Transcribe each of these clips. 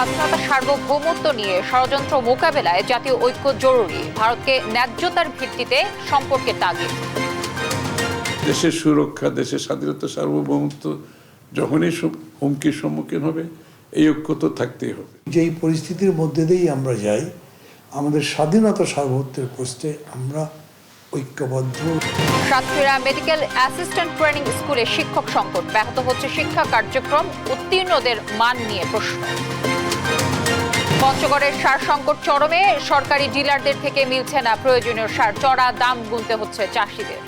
স্বাধীনতা সার্বভৌমত্ব নিয়ে ষড়যন্ত্র মোকাবেলায় জাতীয় ঐক্য জরুরি, ভারতকে ন্যায্যতার ভিত্তিতে সম্পর্কের তাগিদ। দেশের সুরক্ষা, দেশের স্বাধীনতা সার্বভৌমত্ব যখনই হুমকির সম্মুখীন হবে, এই ঐক্য তো থাকতেই হবে। যেই পরিস্থিতির মধ্যে দিয়েই আমরা যাই, আমাদের স্বাধীনতা সার্বভৌমত্বের প্রশ্নে আমরা ঐক্যবদ্ধ। সাতক্ষীরা মেডিকেল অ্যাসিস্ট্যান্ট ট্রেনিং স্কুলে শিক্ষক সংকট, ব্যাহত হচ্ছে শিক্ষা কার্যক্রম, উত্তীর্ণদের মান নিয়ে প্রশ্ন। পঞ্চগড়ের সার সংকট চরমে, সরকারি ডিলারদের থেকে মিলছে না প্রয়োজনীয় সার, চড়া দাম গুনতে হচ্ছে চাষিদের।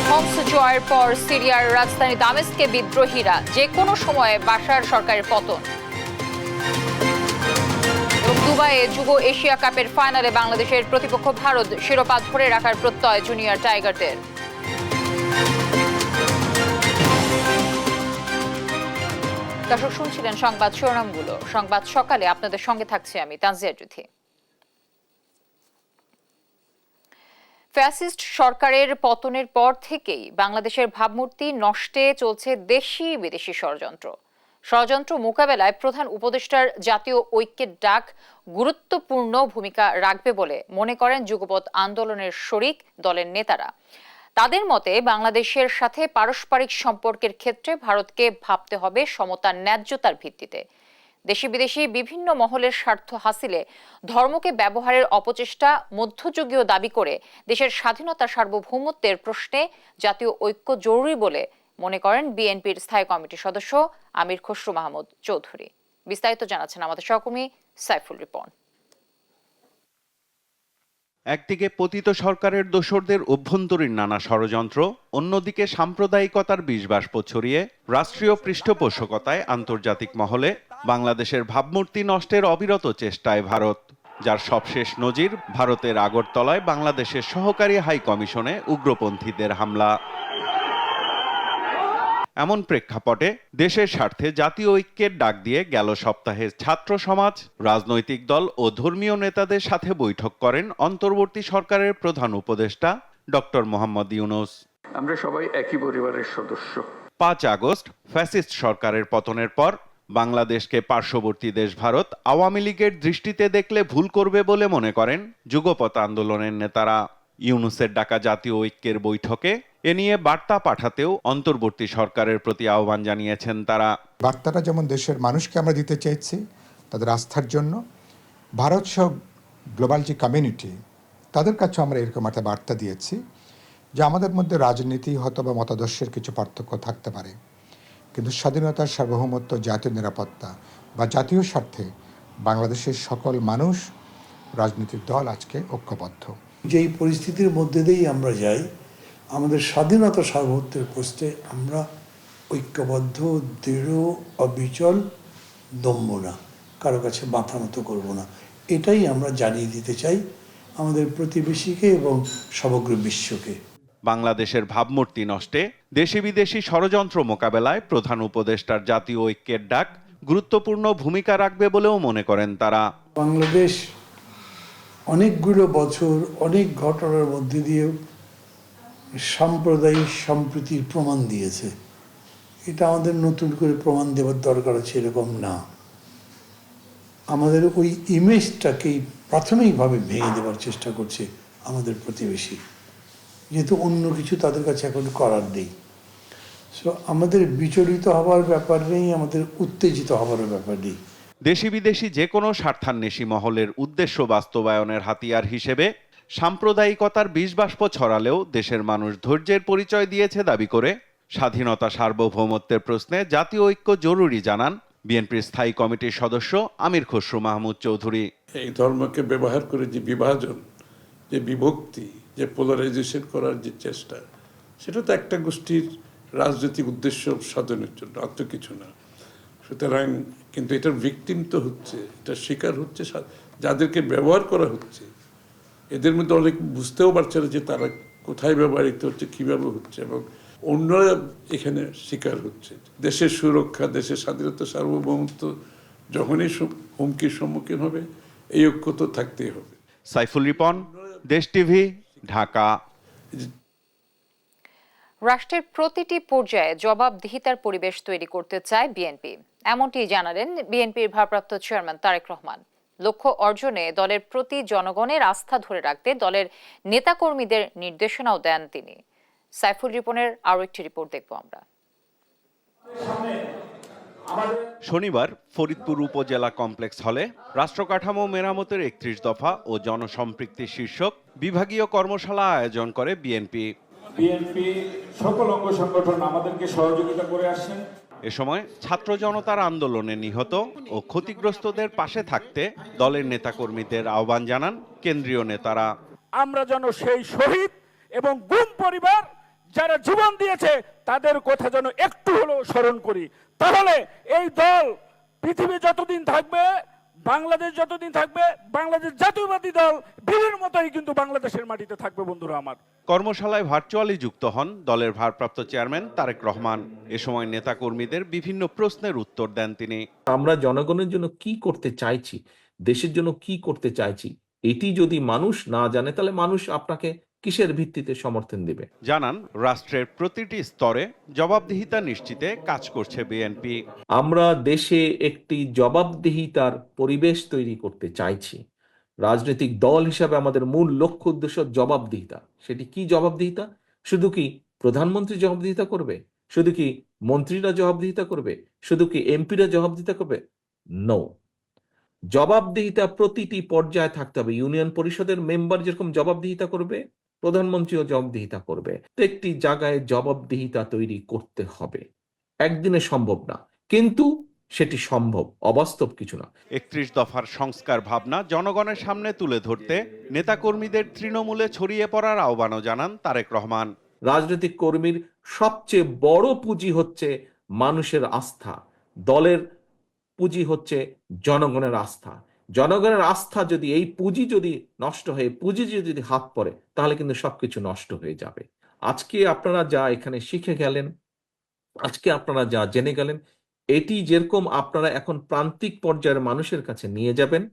হোমস জয়ের পর সিরিয়ার রাজধানী দামেস্কে বিদ্রোহীরা, যে কোনো সময়ে বাশার সরকারের পতন। এবং দুবাইয়ে যুব এশিয়া কাপের ফাইনালে বাংলাদেশের প্রতিপক্ষ ভারত, শিরোপা ধরে রাখার প্রত্যয় জুনিয়র টাইগারদের। দর্শক, শুনছিলেন সংবাদ শিরোনামগুলো। সংবাদ সকালে আপনাদের সঙ্গে থাকছি আমি তানজিয়া জুথি। ফ্যাসিস্ট সরকারের পতনের পর থেকেই বাংলাদেশের ভাবমূর্তি নষ্টে চলছে দেশি বিদেশি ষড়যন্ত্র মোকাবেলায় প্রধান উপদেষ্টার জাতীয় ঐক্যের ডাক গুরুত্বপূর্ণ ভূমিকা রাখবে বলে মনে করেন যুগপৎ আন্দোলনের শরিক দলের নেতারা। তাদের মতে বাংলাদেশের সাথে পারস্পরিক সম্পর্কের ক্ষেত্রে ভারতকে ভাবতে হবে সমতার ন্যায্যতার ভিত্তিতে। দেশি বিদেশি বিভিন্ন মহলের স্বার্থ হাসিলে ধর্মকে ব্যবহারের অপচেষ্টা মধ্যযুগীয় দাবি করে দেশের স্বাধীনতা সার্বভৌমত্বের প্রশ্নে জাতীয় ঐক্য জরুরি বলে মনে করেন বিএনপির স্থায়ী কমিটির সদস্য আমির খসরু মাহমুদ চৌধুরী। বিস্তারিত জানাচ্ছেন আমাদের সহকর্মী সাইফুল রিপন। একদিকে পতিত সরকারের দোসরদের অভ্যন্তরীণ নানা ষড়যন্ত্র, অন্যদিকে সাম্প্রদায়িকতার বিষবাষ্প ছড়িয়ে রাষ্ট্রীয় পৃষ্ঠপোষকতায় আন্তর্জাতিক মহলে বাংলাদেশের ভাবমূর্তি নষ্টের অবিরত চেষ্টায় ভারত, যার সবশেষ নজির ভারতের আগরতলায় বাংলাদেশের সহকারী হাই কমিশনে উগ্রপন্থীদের হামলা। এমন প্রেক্ষাপটে দেশের স্বার্থে জাতীয় ঐক্যের ডাক দিয়ে গেল সপ্তাহে ছাত্র সমাজ, রাজনৈতিক দল ও ধর্মীয় নেতাদের সাথে বৈঠক করেন অন্তর্বর্তী সরকারের প্রধান উপদেষ্টা ডক্টর মোহাম্মদ ইউনূস। আমরা সবাই একই পরিবারের সদস্য। 5 আগস্ট ফ্যাসিস্ট সরকারের পতনের পর বাংলাদেশকে পার্শ্ববর্তী দেশ ভারত আওয়ামী লীগের দৃষ্টিতে দেখলে ভুল করবে বলে মনে করেন যুগপৎ আন্দোলনের নেতারা। ইউনূসের ডাকা জাতীয় ঐক্যের বৈঠকে এ নিয়ে বার্তা পাঠাতেও অন্তর্বর্তী সরকারের প্রতি আহ্বান জানিয়েছেন তারা। বার্তাটা যেমন দেশের মানুষকে আমরা দিতে চাইছি তাদের আস্থার জন্য, ভারত সহ গ্লোবাল যে কমিউনিটি তাদের কাছে আমরা এরকম একটা বার্তা দিয়েছি যে আমাদের মধ্যে রাজনীতি হয়তো বা মতাদর্শের কিছু পার্থক্য থাকতে পারে, কিন্তু স্বাধীনতার সার্বভৌমত্ব, জাতীয় নিরাপত্তা বা জাতীয় স্বার্থে বাংলাদেশের সকল মানুষ, রাজনৈতিক দল আজকে ঐক্যবদ্ধ। যেই পরিস্থিতির মধ্যে দিয়েই আমরা যাই, আমাদের স্বাধীনতা সার্বভৌমত্বের প্রশ্নে আমরা ঐক্যবদ্ধ, দৃঢ়, অবিচল, দম্ভ না, কারো কাছে মাথা নত করব না, এটাই আমরা জানিয়ে দিতে চাই আমাদের প্রতিবেশীকে এবং সমগ্র বিশ্বকে। বাংলাদেশের ভাবমূর্তি নষ্টে দেশি বিদেশি ষড়যন্ত্র মোকাবেলায় প্রধান উপদেষ্টার জাতীয় ঐক্যের ডাক গুরুত্বপূর্ণ ভূমিকা রাখবে বলেও মনে করেন তারা। বাংলাদেশ অনেকগুলো বছর অনেক ঘটনার মধ্যে দিয়েও সাম্প্রদায়িক সম্প্রীতির প্রমাণ দিয়েছে। এটা আমাদের নতুন করে প্রমাণ দেওয়ার দরকার আছে এরকম না। আমাদের ওই ইমেজটাকেই প্রাথমিকভাবে ভেঙে দেওয়ার চেষ্টা করছে আমাদের প্রতিবেশী, যেহেতু অন্য কিছু তাদের কাছে এখন করার নেই। সো আমাদের বিচলিত হওয়ার ব্যাপার নেই, আমাদের উত্তেজিত হওয়ার ব্যাপার নেই। দেশি বিদেশি যে কোনো স্বার্থান্বেষী মহলের উদ্দেশ্য বাস্তবায়নের হাতিয়ার হিসেবে সাম্প্রদায়িকতার বিষবাষ্প ছড়ালেও দেশের মানুষ ধৈর্যের পরিচয় দিয়েছে দাবি করে স্বাধীনতা সার্বভৌমত্বের প্রশ্নে জাতীয় ঐক্য জরুরি জানান বিএনপির স্থায়ী কমিটির সদস্য আমির খসরু মাহমুদ চৌধুরী। এই ধর্মকে ব্যবহার করে যে বিভাজন, যে বিভক্তি, যে পোলারাইজেশন করার যে চেষ্টা, সেটা তো একটা গোষ্ঠীর রাজনৈতিক উদ্দেশ্য সাধনের জন্য, আর তো কিছু না। সুতরাং কিন্তু এটার ভিকটিম তো হচ্ছে, এটা শিকার হচ্ছে যাদেরকে ব্যবহার করা হচ্ছে। এদের মধ্যে অনেক বুঝতেও পারছে না যে তারা কোথায় ব্যবহৃত হচ্ছে, কীভাবে হচ্ছে, এবং অন্যরা এখানে শিকার হচ্ছে। দেশের সুরক্ষা, দেশের স্বাধীনতা সার্বভৌমত্ব যখনই হুমকির সম্মুখীন হবে, এই ঐক্য তো থাকতেই হবে। সাইফুল রিপন, দেশ টিভি, ঢাকা। রাষ্ট্রের প্রতিটি পর্যায়ে জবাবদিহিতার পরিবেশ তৈরি করতে চায় বিএনপি, এমনটি জানালেন বিএনপির ভারপ্রাপ্ত চেয়ারম্যান তারেক রহমান। লক্ষ্য অর্জনে দলের প্রতি জনগণের আস্থা ধরে রাখতে দলের নেতাকর্মীদের নির্দেশনাও দেন তিনি। সাইফুল রিপনের আরও একটি রিপোর্ট দেখব আমরা। শনিবার ফরিদপুর উপজেলা কমপ্লেক্স হলে রাষ্ট্রকাঠামো মেরামতের ৩১ দফা ও জনসম্পৃক্তি শীর্ষক বিভাগীয় কর্মশালা আয়োজন করে বিএনপি। সকল অঙ্গ সংগঠন আমাদেরকে সহযোগিতা করে আসছেন। এ সময় ছাত্র জনতার আন্দোলনে নিহত ও ক্ষতিগ্রস্তদের পাশে থাকতে দলের নেতাকর্মীদের আহ্বান জানান কেন্দ্রীয় নেতারা। আমরা যেন সেই শহীদ এবং গুম পরিবার যারা জীবন দিয়েছে তাদের কথা যেন একটু হলেও স্মরণ করি, তাহলে এই দল পৃথিবী যতদিন থাকবে, বাংলাদেশ যতদিন থাকবে, বাংলাদেশ জাতীয়বাদী দল বীরের মতোই কিন্তু বাংলাদেশের মাটিতে থাকবে। বন্ধুরা আমার, কর্মশালায় ভার্চুয়ালি যুক্ত হন দলের ভারপ্রাপ্ত চেয়ারম্যান তারেক রহমান। এ সময় নেতাকর্মীদের বিভিন্ন প্রশ্নের উত্তর দেন তিনি। আমরা জনগণের জন্য কি করতে চাইছি, দেশের জন্য কি করতে চাইছি, এটি যদি মানুষ না জানে তাহলে মানুষ আপনাকে কিসের ভিত্তিতে সমর্থন দেবে? জানান রাষ্ট্রের প্রতিটি স্তরে জবাবদিহিতা নিশ্চিতে কাজ করছে বিএনপি। আমরা দেশে একটি জবাবদিহিতার পরিবেশ তৈরি করতে চাইছি। রাজনৈতিক দল হিসাবে আমাদের মূল লক্ষ্য উদ্দেশ্য জবাবদিহিতা। সেটি কি জবাবদিহিতা? শুধু কি প্রধানমন্ত্রী জবাবদিহিতা করবে? শুধু কি মন্ত্রীরা জবাবদিহিতা করবে? শুধু কি এমপিরা জবাবদিহিতা করবে? নো, জবাবদিহিতা প্রতিটি পর্যায়ে থাকতে হবে। ইউনিয়ন পরিষদের মেম্বার যেরকম জবাবদিহিতা করবে, প্রধানমন্ত্রীও জবাবদিহিতা করবে। প্রত্যেকটি জায়গায় জবাবদিহিতা তৈরি করতে হবে। একদিনে সম্ভব না, কিন্তু সেটি সম্ভব, অবাস্তব কিছু না। ৩১ দফার সংস্কার ভাবনা জনগণের সামনে তুলে ধরতে নেতাকর্মীদের তৃণমূলে ছড়িয়ে পড়ার আহ্বানও জানান তারেক রহমান। রাজনৈতিক কর্মীর সবচেয়ে বড় পুঁজি হচ্ছে মানুষের আস্থা, দলের পুঁজি হচ্ছে জনগণের আস্থা। জনগণের আস্থা যদি, এই পুঁজি যদি নষ্ট হয়ে, পুঁজি যদি হাত পড়ে, তাহলে কিন্তু সবকিছু নষ্ট হয়ে যাবে। আজকে আপনারা যা এখানে শিখে গেলেন, আজকে আপনারা যা জেনে গেলেন, এটি যেরকম আপনারা এখন প্রান্তিক পর্যায়ের মানুষের কাছে নিয়ে যাবেন,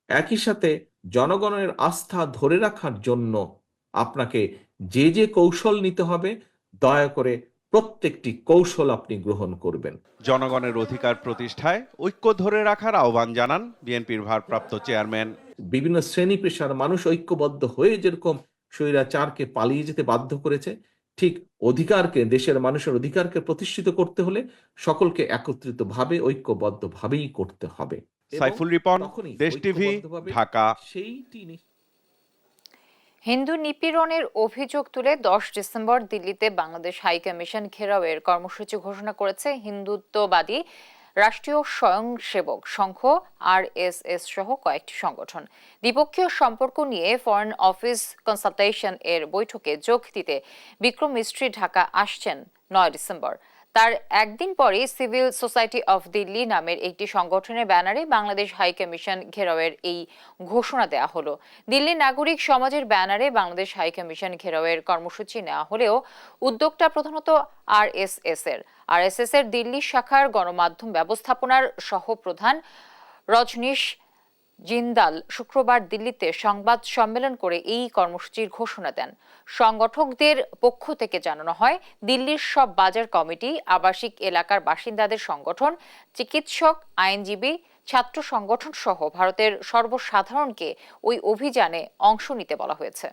একই সাথে জনগণের আস্থা ধরে রাখার জন্য আপনাকে যে যে কৌশল নিতে হবে, দয়া করে প্রত্যেকটি কৌশল আপনি গ্রহণ করবেন। জনগণের অধিকার প্রতিষ্ঠায় ঐক্য ধরে রাখার আহ্বান জানান বিএনপির ভারপ্রাপ্ত চেয়ারম্যান। বিভিন্ন শ্রেণী পেশার মানুষ ঐক্যবদ্ধ হয়ে যেরকম স্বৈরাচারকে পালিয়ে যেতে বাধ্য করেছে, ঠিক অধিকারকে, দেশের মানুষের অধিকারকে প্রতিষ্ঠিত করতে হলে সকলকে একত্রিতভাবে ঐক্যবদ্ধভাবেই করতে হবে। সাইফুল রিপন, দেশ টিভি, ঢাকা। সেইটি হিন্দু নিপীড়নের অভিযোগ তুলে 10 ডিসেম্বর দিল্লিতে বাংলাদেশ হাই কমিশন ঘেরাওয়ের কর্মসূচি ঘোষণা করেছে হিন্দুত্ববাদী রাষ্ট্রীয় স্বয়ংসেবক সংঘ আরএসএস সহ কয়েকটি সংগঠন। দ্বিপক্ষীয় সম্পর্ক নিয়ে ফরেন অফিস কনসালটেশন এর বৈঠকে যোগ দিতে বিক্রম মিস্ত্রি ঢাকা আসছেন 9 ডিসেম্বর। তার একদিন পরে সিভিল সোসাইটি অফ দিল্লি নামের একটি সংগঠনের ব্যানারে বাংলাদেশ হাই কমিশন ঘেরাওয়ের এই ঘোষণা দেওয়া হলো। দিল্লি নাগরিক সমাজের ব্যানারে বাংলাদেশ হাই কমিশন ঘেরাওয়ের কর্মসূচি নেওয়া হলেও উদ্যোগটা প্রধানত আরএসএস এর দিল্লি শাখার গণমাধ্যম ব্যবস্থাপনার সহপ্রধান রজনীশ জিন্দাল শুক্রবার দিল্লিতে সংবাদ সম্মেলন করে এই কর্মসূচির ঘোষণা দেন। সংগঠকদের পক্ষ থেকে জানানো হয়, দিল্লির সব বাজার কমিটি, আবাসিক এলাকার বাসিন্দাদের সংগঠন, চিকিৎসক, আইনজীবী, ছাত্র সংগঠন সহ ভারতের সর্বসাধারণকে ওই অভিযানে অংশ নিতে বলা হয়েছে।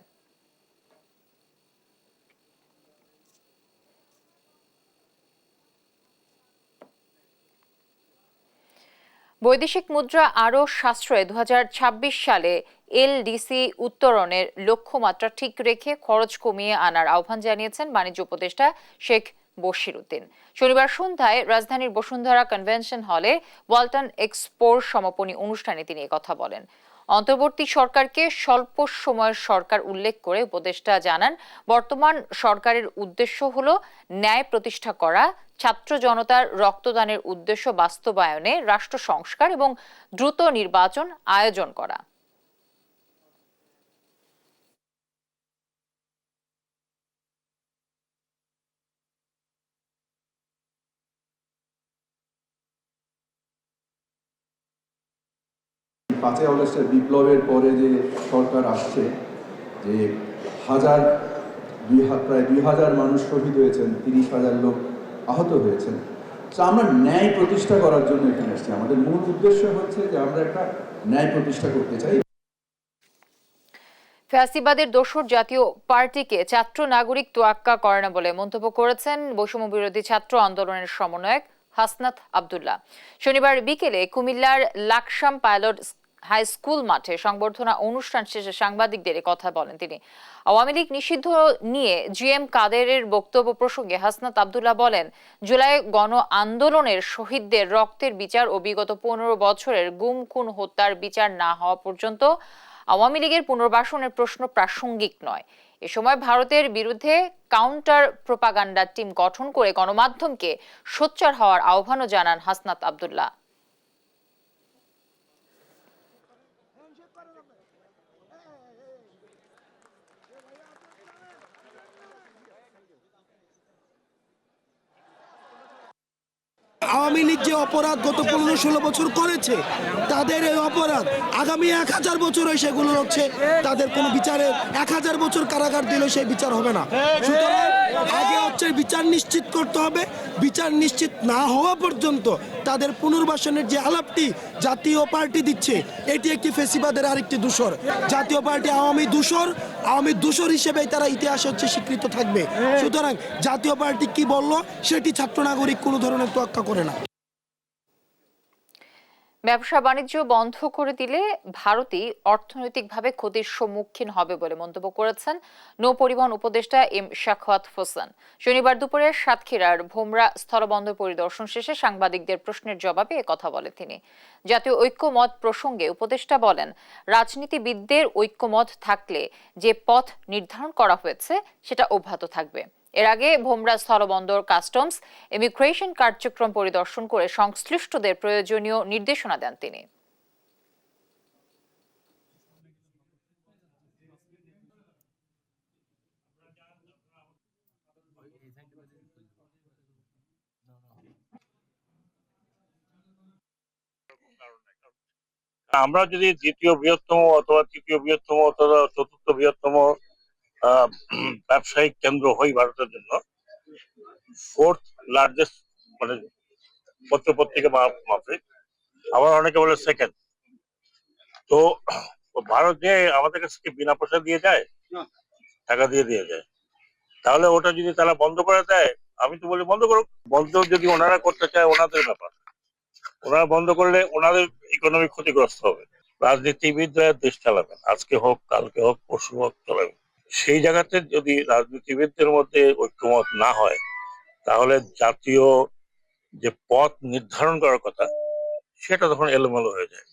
বৈদেশিক মুদ্রা আরও সাশ্রয়ে 2026 সালে এলডিসি উত্তরণের লক্ষ্যমাত্রা ঠিক রেখে খরচ কমিয়ে আনার আহ্বান জানিয়েছেন বাণিজ্য উপদেষ্টা শেখ বশির উদ্দিন। শনিবার সন্ধ্যায় রাজধানীর বসুন্ধরা কনভেনশন হলে ওয়ালটন এক্সপোর সমাপনী অনুষ্ঠানে তিনি কথা বলেন। অন্তর্বর্তী সরকারকে স্বল্প সময়ের সরকার উল্লেখ করে উপদেষ্টা জানান, বর্তমান সরকারের উদ্দেশ্য হল ন্যায় প্রতিষ্ঠা করা, ছাত্র জনতার রক্তদানের উদ্দেশ্য বাস্তবায়নে রাষ্ট্র সংস্কার এবং দ্রুত নির্বাচন আয়োজন করা। 5ই আগস্টের বিপ্লবের পরে যে সরকার আসছে, যে প্রায় 2000 মানুষ শহীদ হয়েছেন, 30,000 লোক আহত হয়েছেন। তো আমরা ন্যায় প্রতিষ্ঠা করার জন্য এখানে এসেছি। আমাদের মূল উদ্দেশ্য হচ্ছে যে আমরা একটা ন্যায় প্রতিষ্ঠা করতে চাই। ফ্যাসিবাদের দোসর জাতীয় পার্টিকে ছাত্র নাগরিক তোয়াক্কা করে না বলে মন্তব্য করেছেন বৈষম্য বিরোধী ছাত্র আন্দোলনের সমন্বয়ক হাসনাত আব্দুল্লাহ। শনিবার বিকেলে কুমিল্লার লাকসাম পাইলট হাই স্কুল মাঠে সংবর্ধনা অনুষ্ঠান শেষে সাংবাদিকদের কথা বলেন তিনি। আওয়ামী লীগ নিষিদ্ধ নিয়ে জিএম কাদেরের বক্তব্য প্রসঙ্গে হাসনাত আব্দুল্লাহ বলেন, জুলাই গণ আন্দোলনের শহীদদের রক্তের বিচার ও বিগত 15 বছরের গুম খুন হত্যার বিচার না হওয়া পর্যন্ত আওয়ামী লীগের পুনর্বাসনের প্রশ্ন প্রাসঙ্গিক নয়। এ সময় ভারতের বিরুদ্ধে কাউন্টার প্রোপাগান্ডা টিম গঠন করে গণমাধ্যমকে সোচ্চার হওয়ার আহ্বানও জানান হাসনাত আব্দুল্লাহ। আওয়ামী লীগ যে অপরাধ গত 15-16 বছর করেছে, তাদের এই অপরাধ আগামী 1000 বছর সেগুলো হচ্ছে তাদের কোনো বিচারে 1000 বছর কারাগার দিলেও সেই বিচার হবে না। সুতরাং আগে হচ্ছে বিচার নিশ্চিত করতে হবে। বিচার নিশ্চিত না হওয়া পর্যন্ত তাদের পুনর্বাসনের যে আলাপটি জাতীয় পার্টি দিচ্ছে, এটি একটি ফেসিবাদের আরেকটি দূষর। জাতীয় পার্টি আওয়ামী দূষর হিসেবে তারা ইতিহাসে হচ্ছে স্বীকৃত থাকবে। সুতরাং জাতীয় পার্টি কি বললো সেটি ছাত্র নাগরিক কোনো ধরনের তোয়াক্কা করে না। ব্যবসা বাণিজ্য বন্ধ করে দিলে ভারতই অর্থনৈতিকভাবে ক্ষতির সম্মুখীন হবে বলে মন্তব্য করেছেন নৌ পরিবহন উপদেষ্টা এম শাখাওয়াত হোসেন। শনিবার দুপুরে সাতক্ষীরার ভোমরা স্থলবন্দর পরিদর্শন শেষে সাংবাদিকদের প্রশ্নের জবাবে একথা বলেন তিনি। জাতীয় ঐক্যমত প্রসঙ্গে উপদেষ্টা বলেন, রাজনীতিবিদদের ঐক্যমত থাকলে যে পথ নির্ধারণ করা হয়েছে সেটা অব্যাহত থাকবে। এর আগে ভোমরা স্থলবন্দর কাস্টমস ইমিগ্রেশন কার্যক্রম পরিদর্শন করে সংশ্লিষ্টদের প্রয়োজনীয় নির্দেশনা দেন তিনি। আমরা যদি দ্বিতীয় বৃহত্তম অথবা তৃতীয় বৃহত্তম অথবা চতুর্থ বৃহত্তম ব্যবসায়িক কেন্দ্র হই ভারতের জন্য, 4th লার্জেস্ট মানে পত্রপত্রিকা মাফিক, আবার অনেকে বলে সেকেন্ড। তো ভারত যে আমাদের কাছে কি বিনা পয়সা দিয়ে যায়? টাকা দিয়ে যায়। তাহলে ওটা যদি তারা বন্ধ করে দেয়, আমি তো বলি বন্ধ করুক। বন্ধ যদি ওনারা করতে চায় ওনাদের ব্যাপার, ওনারা বন্ধ করলে ওনাদের ইকোনমি ক্ষতিগ্রস্ত হবে। রাজনীতিবিদরা দেশ চালাবেন, আজকে হোক কালকে হোক পরশু হোক চালাবেন। সেই জায়গাতে যদি রাজনীতিবিদদের মধ্যে ঐক্যমত না হয়, তাহলে জাতীয় যে পথ নির্ধারণ করার কথা সেটা তখন এলোমেলো হয়ে যায়।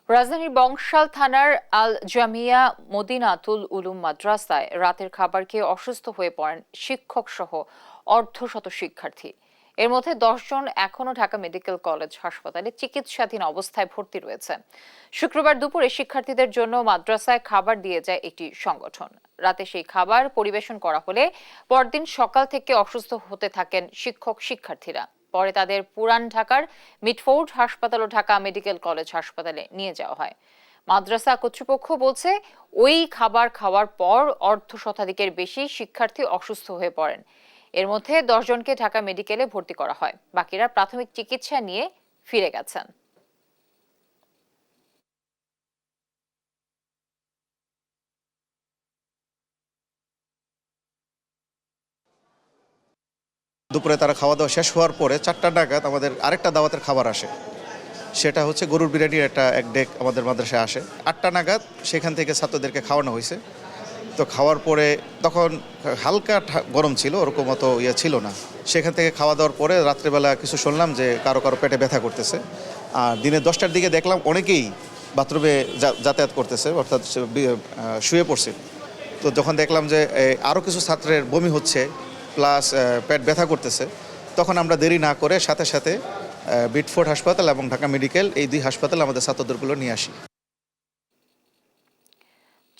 রাজধানীর বংশাল থানার আল জামিয়া মদিনাতুল উলুম মাদ্রাসায় রাতের খাবার খেয়ে অসুস্থ হয়ে পড়েন শিক্ষক সহ অর্ধশত শিক্ষার্থী। এর মধ্যে 10 জন এখনো ঢাকা মেডিকেল কলেজ হাসপাতালে চিকিৎসাধীন অবস্থায় ভর্তি রয়েছে। শুক্রবার দুপুরে শিক্ষার্থীদের জন্য মাদ্রাসায় খাবার দিয়ে যায় একটি সংগঠন। রাতে সেই খাবার পরিবেশন করা হলে পরদিন সকাল থেকে অসুস্থ হতে থাকেন শিক্ষার্থীরা। পরে তাদের পুরান ঢাকার মিটফোর্ড হাসপাতাল ও ঢাকা মেডিকেল কলেজ হাসপাতালে নিয়ে যাওয়া হয়। মাদ্রাসা কর্তৃপক্ষ বলছে, ওই খাবার খাওয়ার পর অর্ধশতাধিকের বেশি শিক্ষার্থী অসুস্থ হয়ে পড়েন। এর মধ্যে 10 জনকে ঢাকা মেডিকেলে ভর্তি করা হয়, বাকিরা প্রাথমিক চিকিৎসা নিয়ে ফিরে গেছেন। দুপুরে তারা খাওয়া দাওয়া শেষ হওয়ার পরে 4টা নাগাদ আমাদের আরেকটা দাওয়াতের খাবার আসে। সেটা হচ্ছে গরুর বিরিয়ানির এক ডেক আমাদের মাদ্রাসায় আসে। 8টা নাগাদ সেখান থেকে ছাত্রদেরকে খাওয়ানো হয়েছে। তো খাওয়ার পরে তখন হালকা গরম ছিল, ওরকম মতো ছিল না। সেখান থেকে খাওয়া দাওয়ার পরে রাত্রেবেলা কিছু শুনলাম যে কারো পেটে ব্যথা করতেছে। আর দিনে 10টার দিকে দেখলাম অনেকেই বাথরুমে যাতায়াত করতেছে, অর্থাৎ শুয়ে পড়ছে। তো যখন দেখলাম যে আরও কিছু ছাত্রের বমি হচ্ছে প্লাস পেট ব্যথা করতেছে, তখন আমরা দেরি না করে সাথে সাথে মিটফোর্ড হাসপাতাল এবং ঢাকা মেডিকেল, এই 2 হাসপাতালে আমাদের ছাত্রদেরগুলো নিয়ে আসি।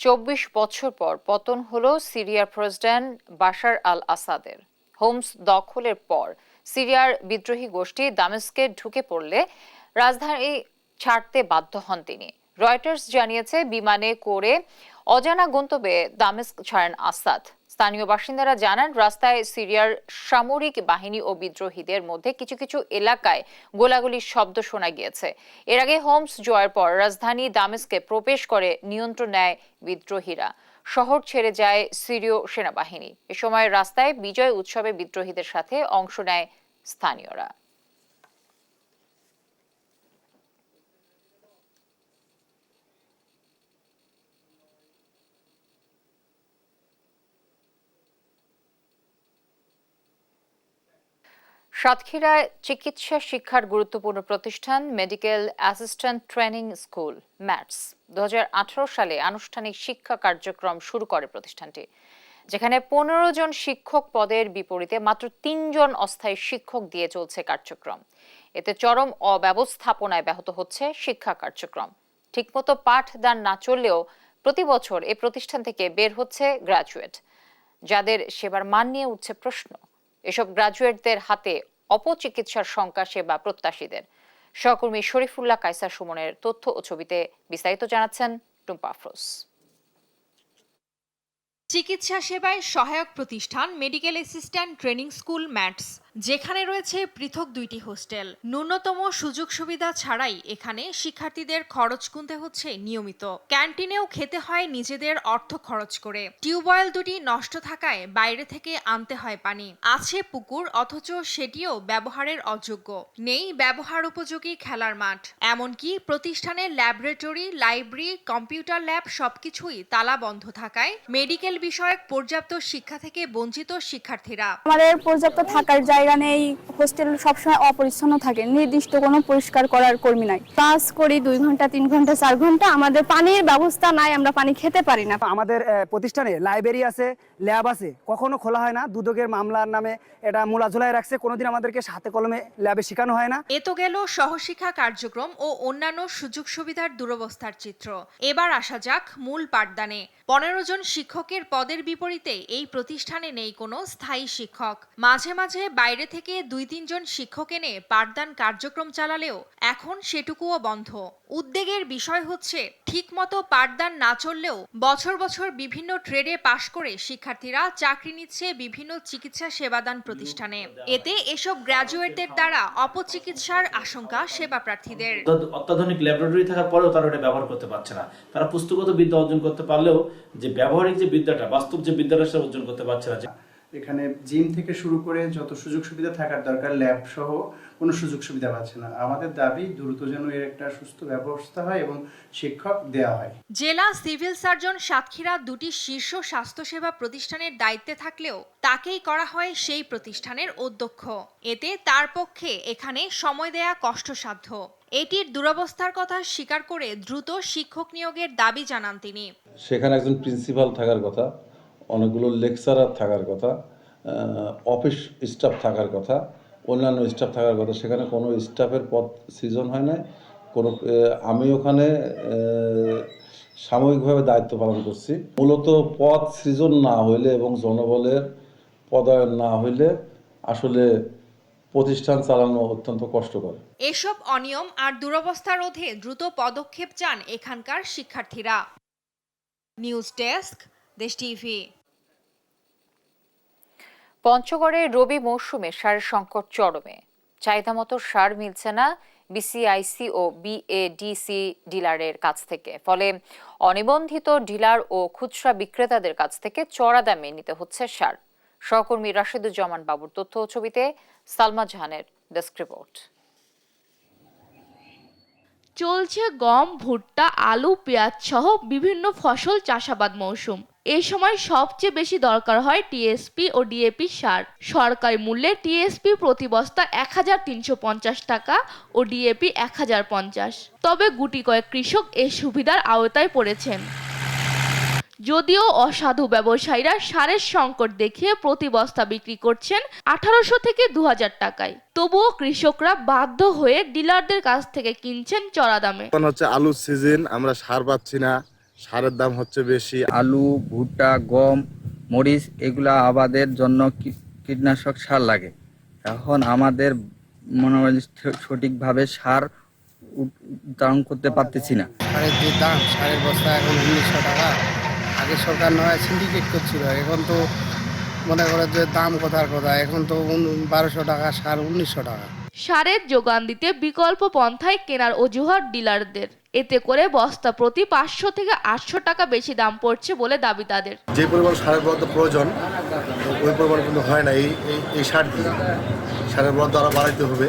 24 বছর পর পতন হলো সিরিয়ার প্রেসিডেন্ট বাশার আল আসাদের। হোমস দখলের পর সিরিয়ার বিদ্রোহী গোষ্ঠী দামেস্কে ঢুকে পড়লে রাজধানী ছাড়তে বাধ্য হন তিনি। রয়টার্স জানিয়েছে, বিমানে করে অজানা গন্তব্যে দামেস্ক ছাড়েন আসাদ। স্থানীয় বাসিন্দারা জানান, রাস্তায় সিরিয়ার সামরিক বাহিনী ও বিদ্রোহীদের মধ্যে কিছু কিছু এলাকায় গোলাগুলির শব্দ শোনা গিয়েছে। এর আগে হোমস জয়ের পর রাজধানী দামেস্কে প্রবেশ করে নিয়ন্ত্রণ নেয় বিদ্রোহীরা। শহর ছেড়ে যায় সিরীয় সেনাবাহিনী। এ সময় রাস্তায় বিজয় উৎসবে বিদ্রোহীদের সাথে অংশ নেয় স্থানীয়রা। সাতক্ষীরায় চিকিৎসা শিক্ষার গুরুত্বপূর্ণ প্রতিষ্ঠান medical assistant training school mats 2018 সালে আনুষ্ঠানিক শিক্ষা কার্যক্রম শুরু করে প্রতিষ্ঠানটি, যেখানে 15 জন শিক্ষক পদের বিপরীতে মাত্র 3 জন অস্থায়ী শিক্ষক দিয়ে চলছে কার্যক্রম। এতে চরম অব্যবস্থাপনায় ব্যাহত হচ্ছে শিক্ষা কার্যক্রম। ঠিকমতো পাঠদান না চললেও প্রতি বছর এই প্রতিষ্ঠান থেকে বের হচ্ছে গ্র্যাজুয়েট, যাদের সেবার মান নিয়ে উঠছে প্রশ্ন। এসব গ্র্যাজুয়েটদের হাতে অপচিকিৎসার শঙ্কা সেবা প্রত্যাশীদের। সহকর্মী শরীফুল্লাহ কায়সার সুমনের তথ্য ও ছবিতে বিস্তারিত জানাচ্ছেন টুম্পা আফরোজ। চিকিৎসা সেবায় সহায়ক প্রতিষ্ঠান medical assistant training school mats, যেখানে রয়েছে পৃথক 2টি হোস্টেল। ন্যূনতম সুযোগ সুবিধা ছাড়াই এখানে শিক্ষার্থীদের খরচ গুনতে হচ্ছে নিয়মিত। ক্যান্টিনেও খেতে হয় নিজেদের অর্থ খরচ করে। টিউবওয়েল 2টি নষ্ট থাকায় বাইরে থেকে আনতে হয় পানি। আছে পুকুর, অথচ সেটিও ব্যবহারের অযোগ্য। নেই ব্যবহার উপযোগী খেলার মাঠ। এমনকি প্রতিষ্ঠানের ল্যাবরেটরি, লাইব্রেরি, কম্পিউটার ল্যাব সবকিছুই তালা বন্ধ থাকায় মেডিকেল বিষয়ক পর্যাপ্ত শিক্ষা থেকে বঞ্চিত শিক্ষার্থীরা। আমাদের পর্যাপ্ত থাকার জায়গা নেই, হোস্টেল সবসময় অপরিচ্ছন্ন থাকে, নির্দিষ্ট কোনো পরিষ্কার করার কর্মী নাই। ক্লাস করি 2 ঘন্টা, 3 ঘন্টা, 4 ঘন্টা, আমাদের পানির ব্যবস্থা নাই, আমরা পানি খেতে পারি না। আমাদের প্রতিষ্ঠানে লাইব্রেরি আছে, ল্যাব আছে, কখনো খোলা হয় না। দুদকের মামলার নামে এটা মোলাঝোলায় রাখছে, কোনোদিন আমাদেরকে হাতে কলমে ল্যাবে শেখানো হয় না। এ তো গেল সহশিক্ষা কার্যক্রম ও অন্যান্য সুযোগ সুবিধার দুরবস্থার চিত্র। এবার আসা যাক মূল পাঠদানে। 15 জন শিক্ষকের পদের বিপরীতে এই প্রতিষ্ঠানে নেই কোনো স্থায়ী শিক্ষক। মাঝে মাঝে বাইরে থেকে 2-3 জন শিক্ষক এনে পাঠদান কার্যক্রম চালালেও এখন সেটুকুও বন্ধ। উদ্বেগের বিষয় হচ্ছে, ঠিকমতো পাঠদান না চললেও বছর বছর বিভিন্ন ট্রেডে পাশ করে শিক্ষার্থীরা চাকরি নিচ্ছে বিভিন্ন চিকিৎসা সেবাদান প্রতিষ্ঠানে। এতে এসব গ্র্যাজুয়েটদের দ্বারা অপচিকিৎসার আশঙ্কা সেবা প্রার্থীদের। অত্যাধুনিক ল্যাবরেটরি থাকার পরেও তারা এটা ব্যবহার করতে পারছে না। তারা পুস্তকগত বিদ্যা অর্জন করতে পারলেও যে ব্যবহারিক যে বিদ্যাটা, বাস্তব যে বিদ্যাটা সেটা অর্জন করতে পারছে না। এখানে জিম থেকে শুরু করে যত সুযোগ সুবিধা থাকার দরকার, ল্যাব সহ কোনো সুযোগ সুবিধা পাচ্ছে না। আমাদের দাবি দ্রুত যেন এর একটা সুস্থ ব্যবস্থা হয় এবং শিক্ষক দেওয়া হয়। জেলা সিভিল সার্জন সাতক্ষীরা 2টি শীর্ষ স্বাস্থ্যসেবা প্রতিষ্ঠানের দায়িত্বে থাকলেও তাকেই করা হয় সেই প্রতিষ্ঠানের অধ্যক্ষ। এতে তার পক্ষে এখানে সময় দেয়া কষ্টসাধ্য। এটির দুরবস্থার কথা স্বীকার করে দ্রুত শিক্ষক নিয়োগের দাবি জানান তিনি। সেখানে একজন প্রিন্সিপাল থাকার কথা, অনেকগুলো লেকচারার থাকার কথা, অফিস স্টাফ থাকার কথা, অন্যান্য স্টাফ থাকার কথা। সেখানে কোনো স্টাফের পদ সৃজন হয় না। আমি ওখানে সাময়িকভাবে দায়িত্ব পালন করছি। মূলত পদ সৃজন না হইলে এবং জনবলের পদায়ন না হইলে আসলে প্রতিষ্ঠান চালানো অত্যন্ত কষ্টকর। এসব অনিয়ম আর দুরবস্থা রোধে দ্রুত পদক্ষেপ চান এখানকার শিক্ষার্থীরা। নিউজ ডেস্ক, দেশ টিভি। পঞ্চগড়ে রবি মৌসুমে সারের সংকট চরমে। চাহিদা মতো সার মিলছে না বিসিআইসি ও বিএডিসি ডিলারের কাছ থেকে। ফলে অনিবন্ধিত ডিলার ও খুচরা বিক্রেতাদের কাছ থেকে চড়া দামে নিতে হচ্ছে সার। সহকর্মী রাশেদুজ্জামান বাবুর তথ্য ও ছবিতে সালমা জাহানের ডেস্ক রিপোর্ট। চলছে গম, ভুট্টা, আলু, পেঁয়াজ সহ বিভিন্ন ফসল চাষাবাদ মৌসুম। এই সময় সবচেয়ে বেশি দরকার হয় টিএসপি ও ডিএপি সার। সরকারি মূল্যে টিএসপি প্রতি বস্তা 1350 টাকা ও ডিএপি 1050। তবে গুটি কয়েক কৃষক এই সুবিধার আওতায় পড়েছেন। যদিও অসাধু ব্যবসায়ীরা সারের সংকট দেখিয়ে প্রতি বস্তা বিক্রি করছেন 1800 থেকে 2000 টাকায়, তবুও কৃষকরা বাধ্য হয়ে ডিলারদের কাছ থেকে কিনছেন চড়া দামে। হচ্ছে আলুর সিজন, আমরা সার পাচ্ছি না, সারের দাম হচ্ছে বেশি। আলু, ভুট্টা, গম, মরিচ এগুলা আবাদের জন্য কীটনাশক সার লাগে। এখন আমাদের মনে হয় সঠিকভাবে সার ধারণ করতে পারতেছি না। সারের যে দাম, সারের বস্তা এখন 1900 টাকা। আগে সরকার নয় সিন্ডিকেট করছিল, এখন তো মনে করে যে দাম কথার কথা, এখন তো 1200 টাকা সার, 1900 টাকা। সারের যোগান দিতে বিকল্প পন্থায় কেনার অজুহাত ডিলারদের। এতে করে বস্তা প্রতি 500 থেকে 800 টাকা বেশি দাম পড়ছে বলে দাবি তাদের। যে পরিমাণ সারের বরাদ্দ প্রয়োজন ওই পরিমাণ কিন্তু হয় না এই সার দিয়ে। সারের বরাদ্দ আরও বাড়াইতে হবে।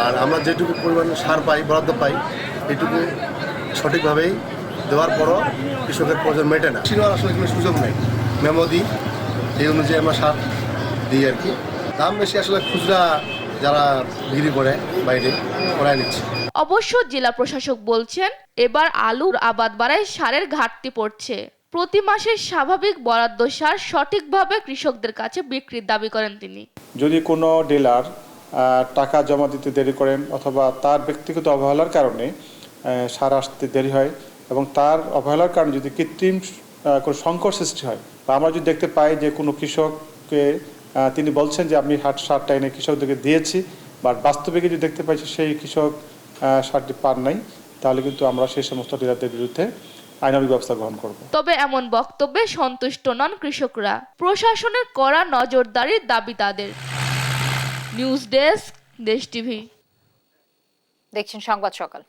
আর আমরা যেটুকু পরিমাণ সার পাই, বরাদ্দ পাই, এটুকু সঠিকভাবেই দেওয়ার পরও কৃষকের প্রয়োজন মেটে না। ছিনার আসলে কোনো সুযোগ নেই। মেমো দিই, এই অনুযায়ী আমরা সার দিই আর কি। দাম বেশি আসলে খুচরা যারা বিক্রি করে বাইরে করায় নিচ্ছে। অবশ্য জেলা প্রশাসক বলছেন, এবার আলুর আবাদ বাড়ায় সারের ঘাটতি পড়ছে। প্রতি মাসের স্বাভাবিক বরাদ্দ সার সঠিকভাবে কৃষকদের কাছে বিক্রির দাবি করেন তিনি। যদি কোনো ডিলার টাকা জমা দিতে দেরি করেন অথবা তার ব্যক্তিগত অবহেলার কারণে সার আসতে দেরি হয় এবং তার অবহেলার কারণে যদি কৃত্রিম কোনো সংকট সৃষ্টি হয়, বা আমরা যদি দেখতে পাই যে কোনো কৃষককে তিনি বলছেন যে আমি সারটা এনে কৃষকদেরকে দিয়েছি, বাট বাস্তবে যদি দেখতে পাই সেই কৃষক সারটি পান নাই, তাহলে কিন্তু আমরা সেই সমস্ত ডিলারদের বিরুদ্ধে আইনানুগ ব্যবস্থা গ্রহণ করব। তবে এমন বক্তব্যে সন্তুষ্ট নন কৃষকরা। প্রশাসনের কড়া নজরদারির দাবি তাদের। নিউজ ডেস্ক, দেশ টিভি। দেখছেন সংবাদ সকাল।